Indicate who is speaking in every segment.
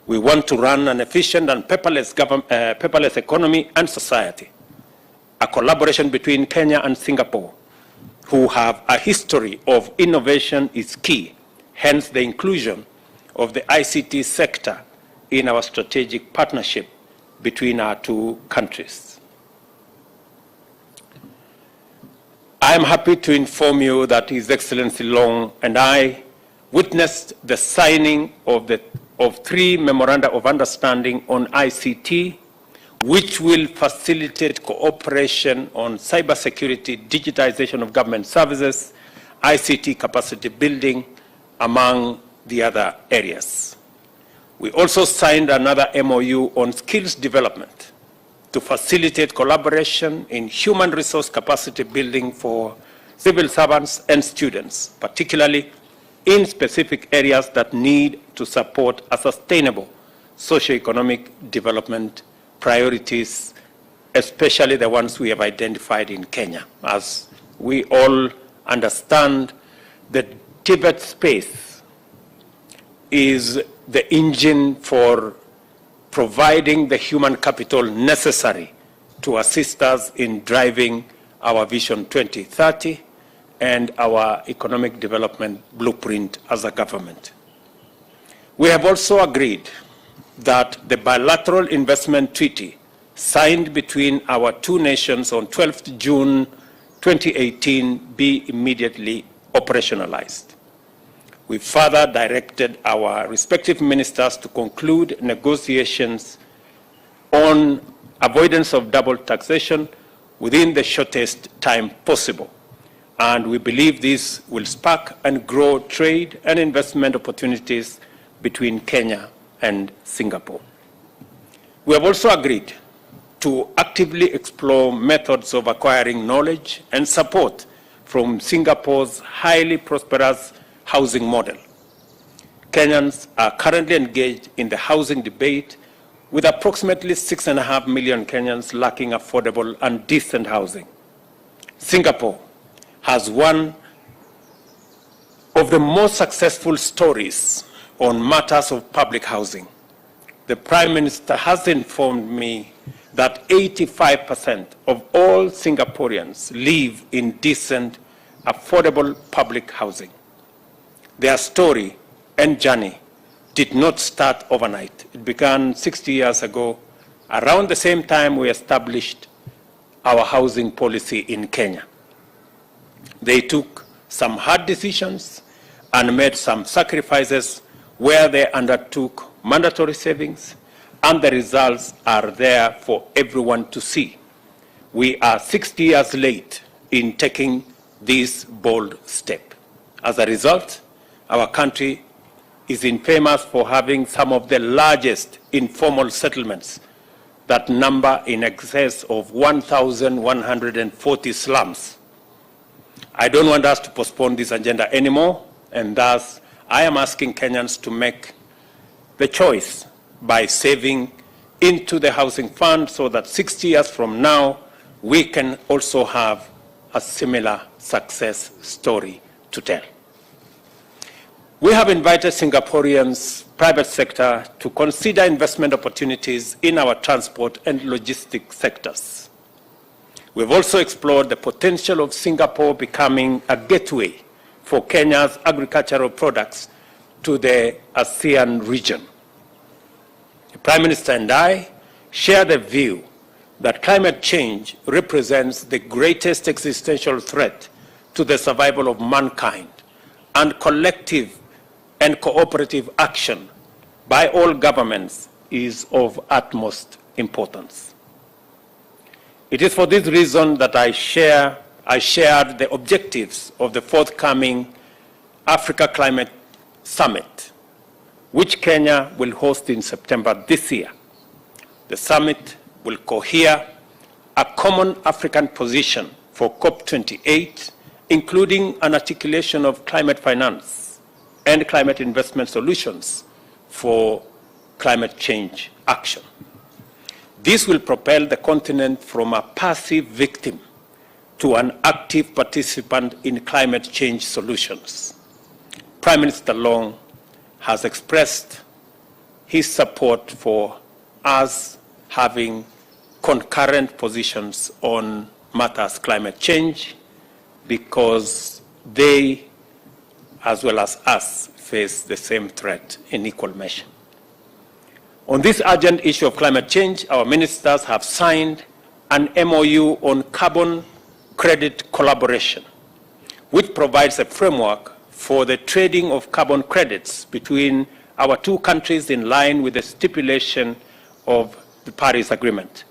Speaker 1: We want to run an efficient and paperless economy and society. A collaboration between Kenya and Singapore, who have a history of innovation, is key. Hence, the inclusion of the ICT sector in our strategic partnership between our two countries. I am happy to inform you that His Excellency Long and I witnessed the signing of 3 memoranda of understanding on ICT, which will facilitate cooperation on cybersecurity, digitization of government services, ICT capacity building, among the other areas. We also signed another MOU on skills development to facilitate collaboration in human resource capacity building for civil servants and students, particularly in specific areas that need to support a sustainable socio-economic development priorities, especially the ones we have identified in Kenya. As we all understand, the Tibet space is the engine for providing the human capital necessary to assist us in driving our Vision 2030 and our economic development blueprint as a government. We have also agreed that the bilateral investment treaty signed between our two nations on 12th June 2018 be immediately operationalized. We further directed our respective ministers to conclude negotiations on avoidance of double taxation within the shortest time possible. And we believe this will spark and grow trade and investment opportunities between Kenya and Singapore. We have also agreed to actively explore methods of acquiring knowledge and support from Singapore's highly prosperous housing model. Kenyans are currently engaged in the housing debate, with approximately 6.5 million Kenyans lacking affordable and decent housing. Singapore has one of the most successful stories on matters of public housing. The Prime Minister has informed me that 85% of all Singaporeans live in decent, affordable public housing. Their story and journey did not start overnight. It began 60 years ago, around the same time we established our housing policy in Kenya. They took some hard decisions and made some sacrifices where they undertook mandatory savings, and the results are there for everyone to see. We are 60 years late in taking this bold step. As a result, our country is infamous for having some of the largest informal settlements that number in excess of 1,140 slums. I don't want us to postpone this agenda anymore, and thus I am asking Kenyans to make the choice by saving into the housing fund so that 60 years from now, we can also have a similar success story to tell. We have invited Singaporeans' private sector to consider investment opportunities in our transport and logistics sectors. We've also explored the potential of Singapore becoming a gateway for Kenya's agricultural products to the ASEAN region. The Prime Minister and I share the view that climate change represents the greatest existential threat to the survival of mankind, and collective and cooperative action by all governments is of utmost importance. It is for this reason that I shared the objectives of the forthcoming Africa Climate Summit, which Kenya will host in September this year. The summit will cohere a common African position for COP28, including an articulation of climate finance and climate investment solutions for climate change action. This will propel the continent from a passive victim to an active participant in climate change solutions. Prime Minister Long has expressed his support for us having concurrent positions on matters climate change, because they, as well as us, face the same threat in equal measure. On this urgent issue of climate change, our ministers have signed an MOU on carbon credit collaboration, which provides a framework for the trading of carbon credits between our two countries in line with the stipulation of the Paris Agreement.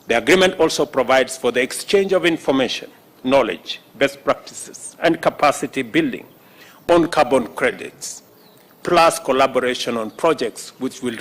Speaker 1: The agreement also provides for the exchange of information, knowledge, best practices, and capacity building on carbon credits, plus collaboration on projects which will